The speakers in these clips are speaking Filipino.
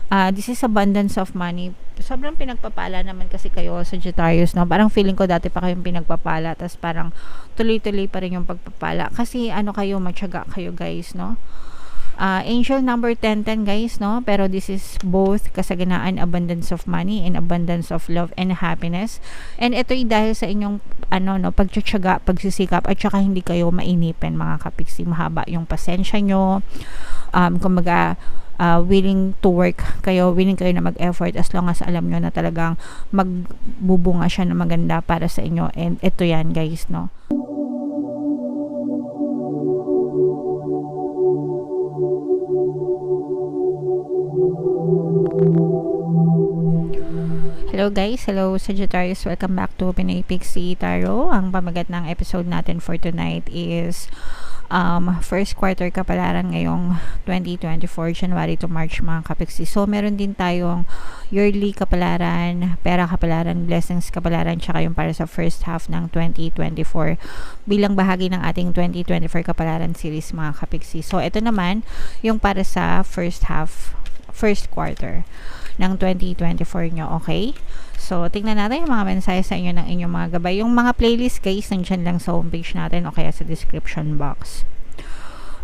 This is abundance of money. Sobrang pinagpapala naman kasi kayo, Sagittarius, no? Parang feeling ko dati pa kayong pinagpapala, tas parang tuloy-tuloy pa rin yung pagpapala. Kasi ano kayo, matyaga kayo, guys, no? Angel number 1010, guys, no? Pero this is both kasaganaan, abundance of money and abundance of love and happiness. And ito'y dahil sa inyong pagtsatsaga, pagsisikap, at saka hindi kayo mainipin, mga kapiksi. Mahaba yung pasensya nyo. Kumbaga, willing to work kayo, willing kayo na mag-effort as long as alam nyo na talagang magbubunga siya na maganda para sa inyo. And ito yan, guys, no? Hello guys, hello Sagittarius, welcome back to Pinoy Pixie Tarot. Ang pamagat ng episode natin for tonight is first quarter kapalaran ngayong 2024, January to March, mga kapiksi. So meron din tayong yearly kapalaran, pera kapalaran, blessings kapalaran, tsaka yung para sa first half ng 2024 bilang bahagi ng ating 2024 kapalaran series, mga kapiksi. So ito naman yung para sa first quarter ng 2024 nyo, okay? So, tingnan natin yung mga mensahe sa inyo ng inyong mga gabay. Yung mga playlist, guys, nandyan lang sa homepage natin o kaya sa description box.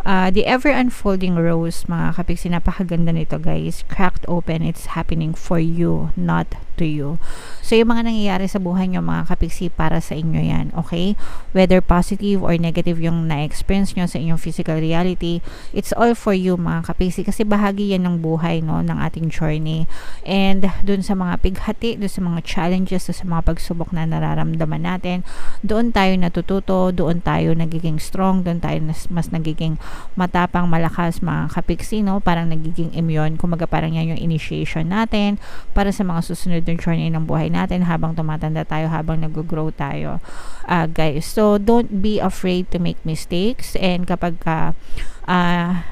The Ever Unfolding Rose, mga kapiksi, napakaganda nito, guys. Cracked open, it's happening for you, not to you. So, yung mga nangyayari sa buhay nyo, mga kapiksi, para sa inyo yan, okay? Whether positive or negative yung na-experience nyo sa inyong physical reality, it's all for you, mga kapiksi, kasi bahagi yan ng buhay, no, ng ating journey. And dun sa mga pighati, dun sa mga challenges, dun sa mga pagsubok na nararamdaman natin, doon tayo natututo, doon tayo nagiging strong, doon tayo mas nagiging matapang, malakas, mga kapiksi, no? Parang nagiging immune. Kumaga parang yan yung initiation natin para sa mga susunod na journey ng buhay natin habang tumatanda tayo, habang nag-grow tayo, guys. So don't be afraid to make mistakes, and kapag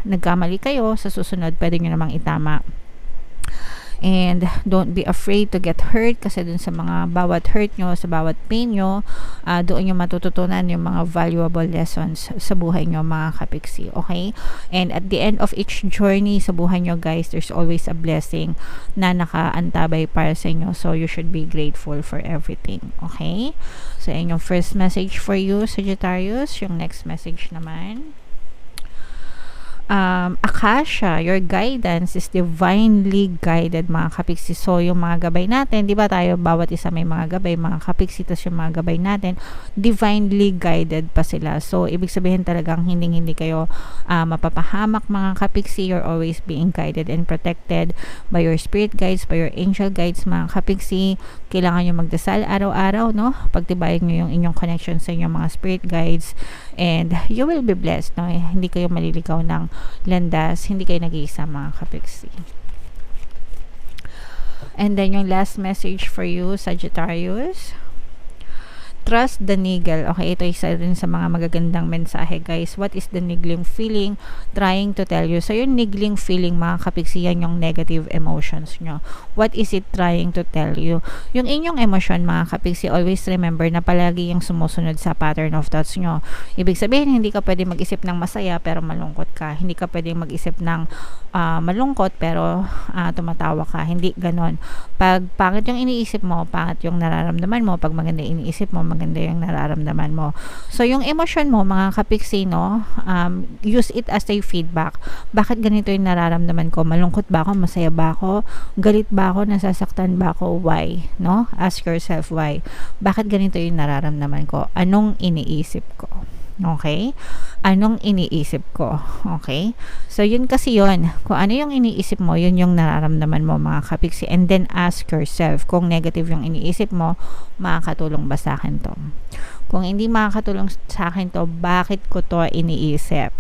nagkamali kayo sa susunod, pwede nyo namang itama. And don't be afraid to get hurt, kasi dun sa mga bawat hurt nyo, sa bawat pain nyo, doon nyo matututunan yung mga valuable lessons sa buhay nyo, mga kapiksi, okay? And at the end of each journey sa buhay nyo, guys, there's always a blessing na nakaantabay para sa inyo. So you should be grateful for everything, okay? So yun yung first message for you, Sagittarius. Yung next message naman, Akasha, your guidance is divinely guided, mga kapiksi. So yung mga gabay natin, di ba tayo bawat isa may mga gabay, mga kapiksi, tas yung mga gabay natin divinely guided pa sila. So ibig sabihin talagang hindi kayo mapapahamak, mga kapiksi. You're always being guided and protected by your spirit guides, by your angel guides, mga kapiksi. Kailangan nyo magdasal araw-araw, no? Pagtibayin nyo yung inyong connection sa inyong mga spirit guides, and you will be blessed, no? Hindi kayo maliligaw ng landas, hindi kayo nag-iisa, mga kapiksi. And then yung last message for you, Sagittarius, trust the niggle. Okay, ito isa rin sa mga magagandang mensahe, guys. What is the niggling feeling trying to tell you? So yung niggling feeling, mga kapiksi, yan yung negative emotions nyo. What is it trying to tell you? Yung inyong emosyon, mga kapiksi, always remember na palagi yung sumusunod sa pattern of thoughts nyo. Ibig sabihin, hindi ka pwede mag-isip ng masaya pero malungkot ka. Hindi ka pwede mag-isip ng malungkot pero tumatawa ka. Hindi ganon. Pag pangit yung iniisip mo, pangit yung nararamdaman mo. Pag maganda iniisip mo, maganda yung nararamdaman mo. So yung emosyon mo, mga kapiksi, no, use it as a feedback. Bakit ganito yung nararamdaman ko? Malungkot ba ako? Masaya ba ako? Galit ba ako? Nasasaktan ba ako? Why? No? Ask yourself why. Bakit ganito yung nararamdaman ko? Anong iniisip ko? Okay? Anong iniisip ko? Okay? So, yun kasi yun. Kung ano yung iniisip mo, yun yung nararamdaman mo, mga kapiksi. And then, ask yourself, kung negative yung iniisip mo, makakatulong ba sa akin to? Kung hindi makakatulong sa akin to, bakit ko to iniisip?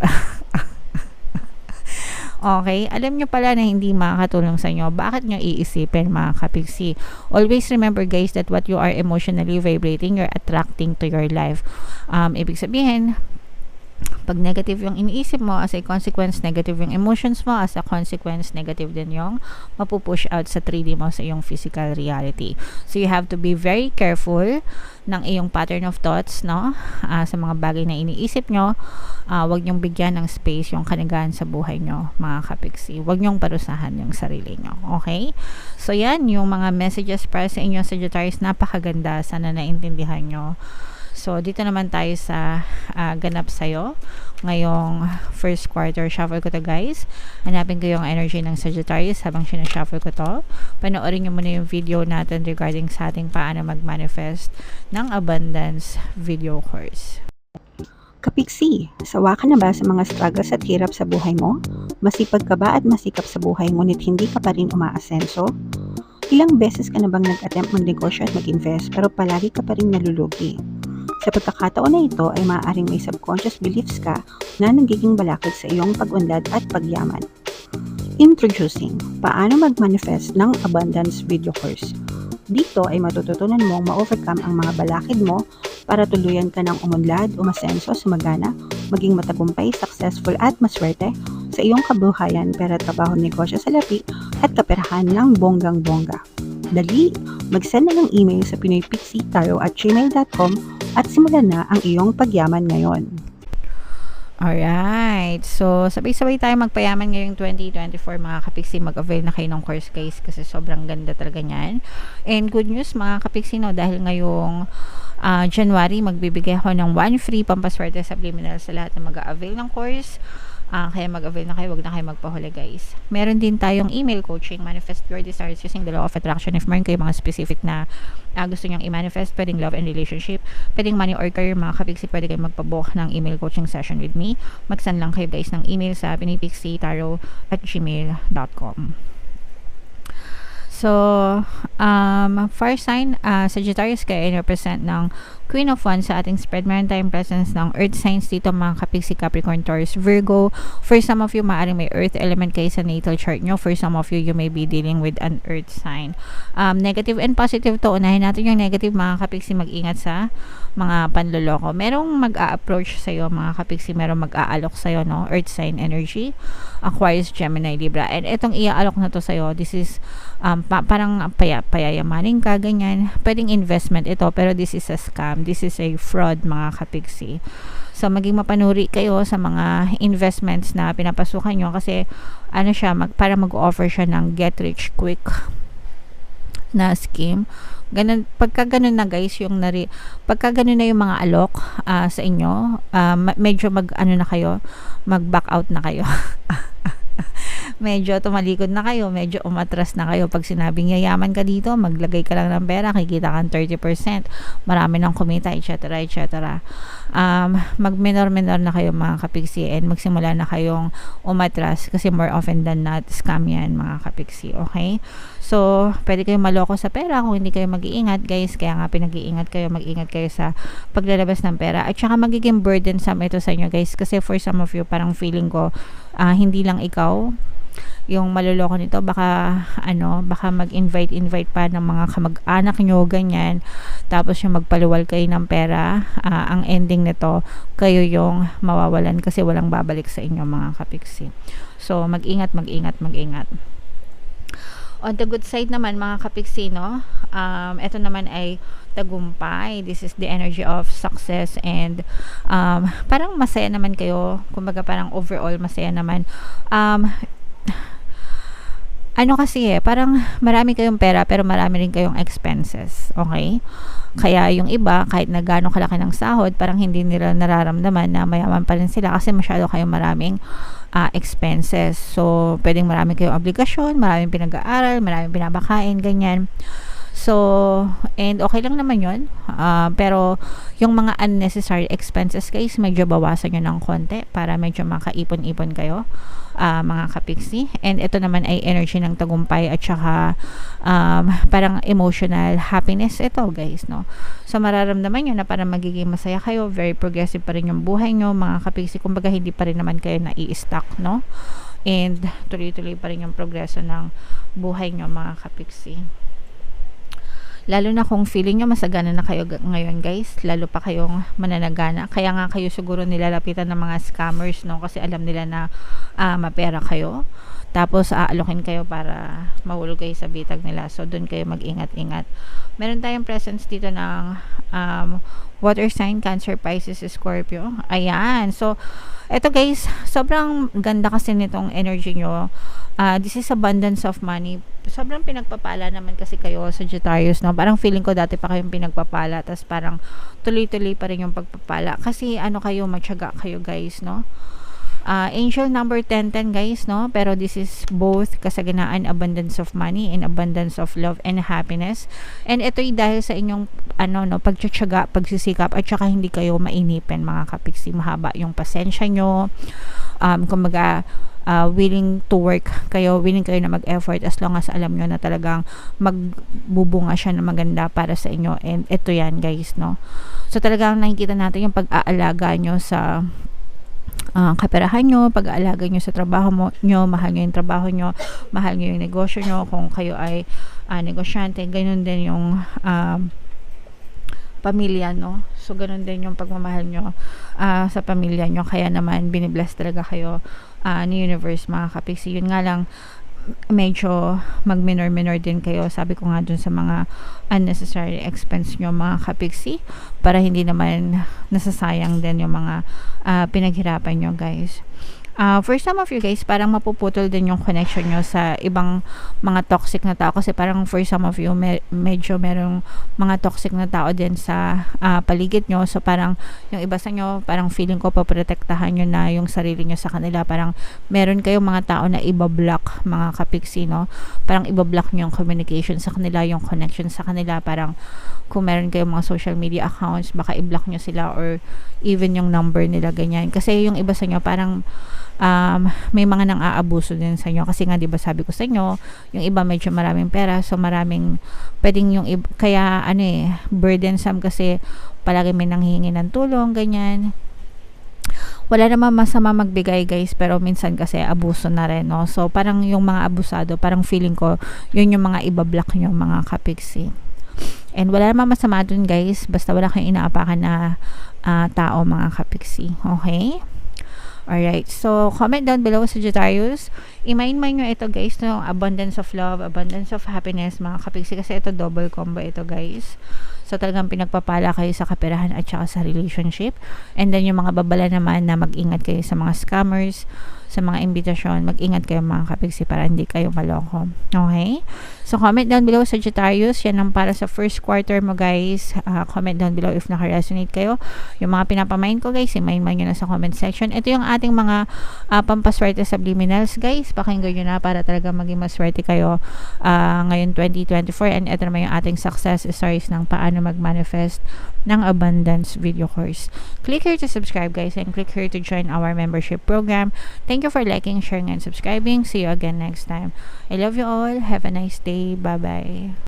Okay? Alam nyo pala na hindi makakatulong sa inyo. Bakit nyo iisipin, mga kapiksi? Always remember, guys, that what you are emotionally vibrating, you're attracting to your life. Ibig sabihin, Pag negative yung iniisip mo, as a consequence, negative yung emotions mo, as a consequence, negative din yung mapupush out sa 3D mo, sa iyong physical reality. So, you have to be very careful ng iyong pattern of thoughts, no? Sa mga bagay na iniisip nyo, wag nyong bigyan ng space yung kanigahan sa buhay nyo, mga kapiksi. Wag nyong parusahan yung sarili nyo, okay? So, yan, yung mga messages para sa inyo, Sagittarius, napakaganda. Sana naintindihan nyo. So, dito naman tayo sa ganap sa'yo ngayong first quarter. Shuffle ko to, guys. Hanapin ko yung energy ng Sagittarius habang sinashuffle ko to. Panoorin nyo muna yung video natin regarding sa ating paano mag-manifest ng abundance video course. Kapiksi, sawa ka na ba sa mga struggles at hirap sa buhay mo? Masipag ka ba at masikap sa buhay ngunit hindi ka pa rin umaasenso? Ilang beses ka na bang nag-attempt magnegosyo at mag-invest pero palagi ka pa rin nalulugi? Sa pagkakataon na ito ay maaaring may subconscious beliefs ka na nagiging balakid sa iyong pag-unlad at pagyaman. Introducing, paano mag-manifest ng abundance video course. Dito ay matututunan mong ma-overcome ang mga balakid mo para tuluyan ka ng umunlad, umasenso, sumagana, maging matagumpay, successful at maswerte sa iyong kabuhayan, pera, trabaho, negosyo, salapi at kaperahan ng bonggang-bongga. Dali, mag-send na ng email sa pinoypixitaro@gmail.com at simulan na ang iyong pagyaman ngayon. Alright. So, sabay-sabay tayo magpayaman ngayong 2024, mga kapiksi. Mag-avail na kayo ng course, guys, kasi sobrang ganda talaga niyan. And good news, mga kapiksi, no, dahil ngayong January, magbibigay ako ng 1 free pampaswerte subliminal sa lahat na mag-avail ng course. Kaya mag-avail na kayo, wag na kayo magpahuli, guys. Meron din tayong email coaching, manifest your desires using the law of attraction. If meron kayo mga specific na gusto nyong i-manifest, pwedeng love and relationship, pwedeng money or career, mga kapiksi, pwede kayo magpabook ng email coaching session with me. Mag-send lang kayo, guys, ng email sa pinipixitaro@gmail.com. So, fire sign, Sagittarius, kayo represent ng Queen of Wands sa ating spread. Meron tayong presence ng earth signs dito, mga kapiksi, Capricorn, Taurus, Virgo. For some of you, maaaring may earth element kayo sa natal chart nyo. For some of you, you may be dealing with an earth sign. Negative and positive to. Unahin natin yung negative, mga kapiksi. Mag-ingat sa mga panloloko. Merong mag-a-approach sa'yo, mga kapiksi. Merong mag-aalok sa'yo, no? Earth sign energy. Aquarius, Gemini, Libra. And itong iaalok na to sa'yo, this is parang payayamanin ka, ganyan. Pwedeng investment ito, pero this is a scam. This is a fraud, mga kapiksi. So, maging mapanuri kayo sa mga investments na pinapasukan nyo kasi para mag-offer siya ng get rich quick na scheme. Ganun, pagka ganun na, guys, pagka ganun na yung mga alok sa inyo, medyo mag-back out na kayo. Medyo tumalikod na kayo, medyo umatras na kayo. Pag sinabing yayaman ka dito, maglagay ka lang ng pera, kikita kang 30%, marami nang kumita, etc. etc. Mag-minor na kayo, mga kapiksi, and magsimula na kayong umatras kasi more often than not, scam yan, mga kapiksi, okay? So, pwede kayong maloko sa pera kung hindi kayo mag-iingat, guys. Kaya nga pinag-iingat kayo, mag-ingat kayo sa paglalabas ng pera. At saka magiging burdensome ito sa inyo, guys, kasi for some of you, parang feeling ko, hindi lang ikaw yung maluloko nito, baka mag-invite pa ng mga kamag-anak nyo, ganyan, tapos yung magpaluwal kayo ng pera. Ang ending nito, kayo yung mawawalan kasi walang babalik sa inyo, mga kapiksi. So, mag-ingat. On the good side naman, mga kapiksi, no, ito naman ay tagumpay. This is the energy of success and parang masaya naman kayo, kumbaga parang overall masaya naman. Kasi parang marami kayong pera pero marami rin kayong expenses, okay? Kaya yung iba, kahit na gaano kalaki ng sahod, parang hindi nila nararamdaman na mayaman pa rin sila kasi masyado kayong maraming expenses. So, pwedeng marami kayong obligasyon, maraming pinag-aaral, maraming pinapakain, ganyan. So, and okay lang naman yun. Pero, yung mga unnecessary expenses, guys, medyo bawasan nyo ng konti para medyo makaipon-ipon kayo, mga kapiksi. And ito naman ay energy ng tagumpay at saka parang emotional happiness ito, guys, no? So, mararamdaman nyo na parang magiging masaya kayo, very progressive pa rin yung buhay nyo, mga kapiksi. Kumbaga, hindi pa rin naman kayo nai-stuck, no? And tuloy-tuloy pa rin yung progreso ng buhay nyo, mga kapiksi. Lalo na kung feeling nyo masagana na kayo ngayon guys, lalo pa kayong mananagana. Kaya nga kayo siguro nilalapitan ng mga scammers, no? Kasi alam nila na mapera kayo. Tapos aalokin kayo para mahulog kayo sa bitag nila. So doon kayo mag-ingat-ingat. Meron tayong presence dito ng water sign, Cancer, Pisces, Scorpio. Ayan. So eto guys, sobrang ganda kasi nitong energy nyo. This is abundance of money. Sobrang pinagpapala naman kasi kayo, Sagittarius, no? Parang feeling ko dati pa kayong pinagpapala, tas parang tuloy-tuloy pa rin yung pagpapala. Kasi kayo, matyaga kayo guys, no? Angel number 1010 guys, no? Pero this is both kasaganaan, abundance of money and abundance of love and happiness. And ito'y dahil sa inyong pagtsatsaga, pagsisikap, at saka hindi kayo mainipin mga kapiksi. Mahaba yung pasensya nyo. Kumbaga, willing to work kayo, willing kayo na mag-effort as long as alam nyo na talagang magbubunga siya na maganda para sa inyo. And ito yan guys, no? So talagang nakikita natin yung pag-aalaga nyo sa kaperahan nyo, pag-aalaga nyo sa trabaho nyo, mahal nyo yung trabaho nyo, mahal nyo yung negosyo nyo, kung kayo ay negosyante, ganun din yung pamilya, no? So ganun din yung pagmamahal nyo sa pamilya nyo, kaya naman binibless talaga kayo ni universe mga kapiksi. Yun nga lang, medyo mag-minor din kayo, sabi ko nga dun sa mga unnecessary expense nyo mga kapiksi, para hindi naman nasasayang din yung mga pinaghirapan nyo guys. For some of you guys, parang mapuputol din yung connection nyo sa ibang mga toxic na tao, kasi parang for some of you medyo merong mga toxic na tao din sa paligid nyo. So parang yung iba sa nyo, parang feeling ko paprotektahan nyo na yung sarili nyo sa kanila. Parang meron kayong mga tao na ibablock mga kapiksi, no? Parang ibablock nyo yung communication sa kanila, yung connection sa kanila. Parang kung meron kayong mga social media accounts, baka i-block nyo sila, or even yung number nila, ganyan. Kasi yung iba sa nyo parang may mga nang aabuso din sa inyo, kasi nga 'di ba sabi ko sa inyo, yung iba medyo maraming pera, so maraming pwedeng yung kaya burdensome, kasi palagi may nanghihingi ng tulong, ganyan. Wala naman masama magbigay guys, pero minsan kasi abuso na rin, no? So parang yung mga abusado, parang feeling ko yun yung mga ibablock nyo mga kapiksi. And wala naman masama dun guys, basta wala kayong inaapakan na tao mga kapiksi. Okay? Alright, so comment down below Sagittarius. I-mind nyo ito guys, no? Abundance of love, abundance of happiness mga kapiksi, kasi ito double combo ito guys. So talagang pinagpapala kayo sa kaperahan at saka sa relationship. And then yung mga babala naman na mag-ingat kayo sa mga scammers, sa mga imbitasyon, mag-ingat kayo mga kapiksi para hindi kayo maloko. Okay? So comment down below Sagittarius, yan ang para sa first quarter mo guys. Comment down below if naka-resonate kayo. Yung mga pinapamain ko guys, i-mind nyo na sa comment section. Ito yung ating mga pampaswerte subliminals guys. Pakinggan nyo na para talaga maging maswerte kayo ngayon 2024. And ito naman yung ating success stories ng paano mag-manifest ng abundance video course. Click here to subscribe guys, and click here to join our membership program. Thank you for liking, sharing, and subscribing. See you again next time. I love you all. Have a nice day. Bye-bye.